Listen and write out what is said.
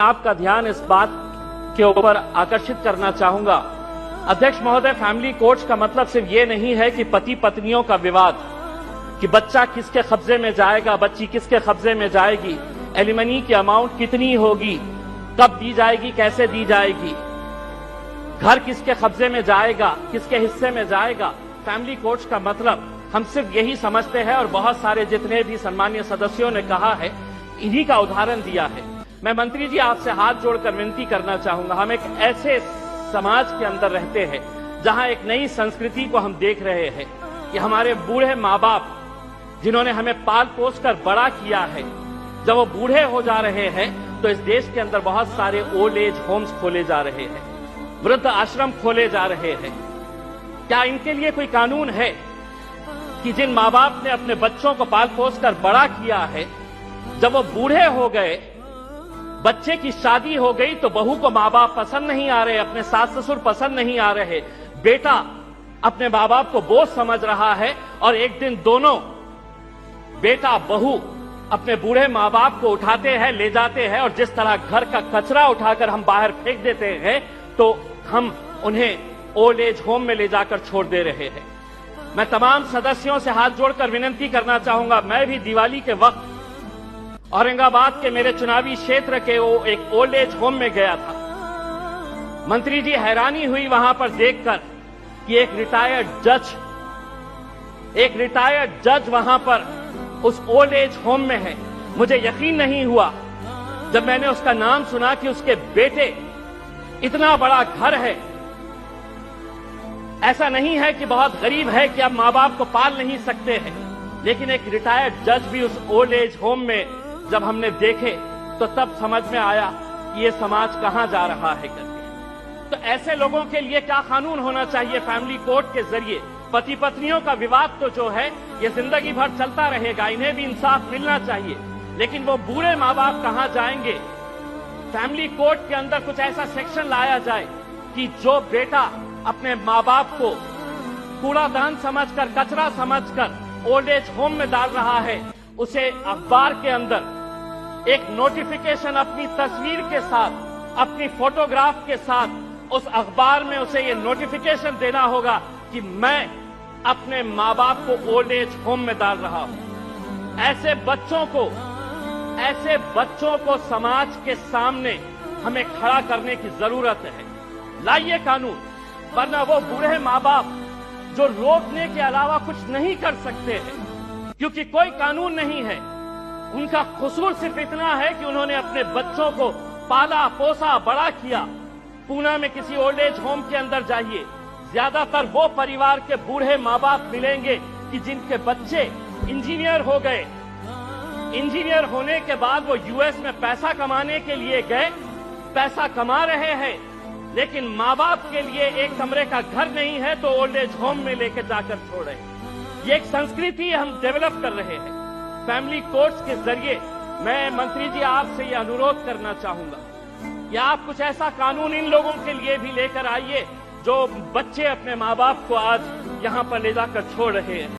आपका ध्यान इस बात के ऊपर आकर्षित करना चाहूंगा। अध्यक्ष महोदय, फैमिली कोर्ट्स का मतलब सिर्फ ये नहीं है कि पति पत्नियों का विवाद, कि बच्चा किसके कब्जे में जाएगा, बच्ची किसके कब्जे में जाएगी, एलिमनी की अमाउंट कितनी होगी, कब दी जाएगी, कैसे दी जाएगी, घर किसके कब्जे में जाएगा, किसके हिस्से में जाएगा। फैमिली कोर्ट्स का मतलब हम सिर्फ यही समझते हैं, और बहुत सारे जितने भी सम्मानीय सदस्यों ने कहा है, इन्हीं का उदाहरण दिया है। मैं मंत्री जी आपसे हाथ जोड़कर विनती करना चाहूंगा, हम एक ऐसे समाज के अंदर रहते हैं जहां एक नई संस्कृति को हम देख रहे हैं कि हमारे बूढ़े माँ बाप जिन्होंने हमें पाल पोस कर बड़ा किया है, जब वो बूढ़े हो जा रहे हैं तो इस देश के अंदर बहुत सारे ओल्ड एज होम्स खोले जा रहे हैं, वृद्ध आश्रम खोले जा रहे हैं। क्या इनके लिए कोई कानून है कि जिन माँ बाप ने अपने बच्चों को पाल पोस कर बड़ा किया है, जब वो बूढ़े हो गए, बच्चे की शादी हो गई तो बहू को माँ बाप पसंद नहीं आ रहे, अपने सास ससुर पसंद नहीं आ रहे, बेटा अपने माँ बाप को बोझ समझ रहा है, और एक दिन दोनों बेटा बहू अपने बूढ़े माँ बाप को उठाते हैं, ले जाते हैं, और जिस तरह घर का कचरा उठाकर हम बाहर फेंक देते हैं, तो हम उन्हें ओल्ड एज होम में ले जाकर छोड़ दे रहे हैं। मैं तमाम सदस्यों से हाथ जोड़कर विनती करना चाहूंगा, मैं भी दिवाली के वक्त औरंगाबाद के मेरे चुनावी क्षेत्र के वो एक ओल्ड एज होम में गया था। मंत्री जी, हैरानी हुई वहां पर देखकर कि एक रिटायर्ड जज वहां पर उस ओल्ड एज होम में है। मुझे यकीन नहीं हुआ जब मैंने उसका नाम सुना कि उसके बेटे, इतना बड़ा घर है, ऐसा नहीं है कि बहुत गरीब है कि आप माँ बाप को पाल नहीं सकते हैं, लेकिन एक रिटायर्ड जज भी उस ओल्ड एज होम में जब हमने देखे तो तब समझ में आया कि ये समाज कहां जा रहा है करके। तो ऐसे लोगों के लिए क्या कानून होना चाहिए फैमिली कोर्ट के जरिए? पति पत्नियों का विवाद तो जो है ये जिंदगी भर चलता रहेगा, इन्हें भी इंसाफ मिलना चाहिए, लेकिन वो बूढ़े माँ बाप कहां जाएंगे? फैमिली कोर्ट के अंदर कुछ ऐसा सेक्शन लाया जाए कि जो बेटा अपने माँ बाप को कूड़ादान समझकर, कचरा समझकर ओल्ड एज होम में डाल रहा है, उसे अखबार के अंदर एक नोटिफिकेशन अपनी तस्वीर के साथ, अपनी फोटोग्राफ के साथ उस अखबार में उसे ये नोटिफिकेशन देना होगा कि मैं अपने माँ बाप को ओल्ड एज होम में डाल रहा हूं। ऐसे बच्चों को समाज के सामने हमें खड़ा करने की जरूरत है। लाइए कानून, वरना वो बूढ़े माँ बाप जो रोकने के अलावा कुछ नहीं कर सकते हैं, क्योंकि कोई कानून नहीं है। उनका कसूर सिर्फ इतना है कि उन्होंने अपने बच्चों को पाला पोसा बड़ा किया। पूना में किसी ओल्ड एज होम के अंदर जाइए, ज्यादातर वो परिवार के बूढ़े माँ बाप मिलेंगे कि जिनके बच्चे इंजीनियर हो गए। इंजीनियर होने के बाद वो यूएस में पैसा कमाने के लिए गए, पैसा कमा रहे हैं, लेकिन माँ बाप के लिए एक कमरे का घर नहीं है तो ओल्ड एज होम में लेकर जाकर छोड़ रहे हैं। ये एक संस्कृति हम डेवलप कर रहे हैं। फैमिली कोर्ट्स के जरिए मैं मंत्री जी आपसे ये अनुरोध करना चाहूंगा कि आप कुछ ऐसा कानून इन लोगों के लिए भी लेकर आइए जो बच्चे अपने माँ बाप को आज यहां पर ले जाकर छोड़ रहे हैं।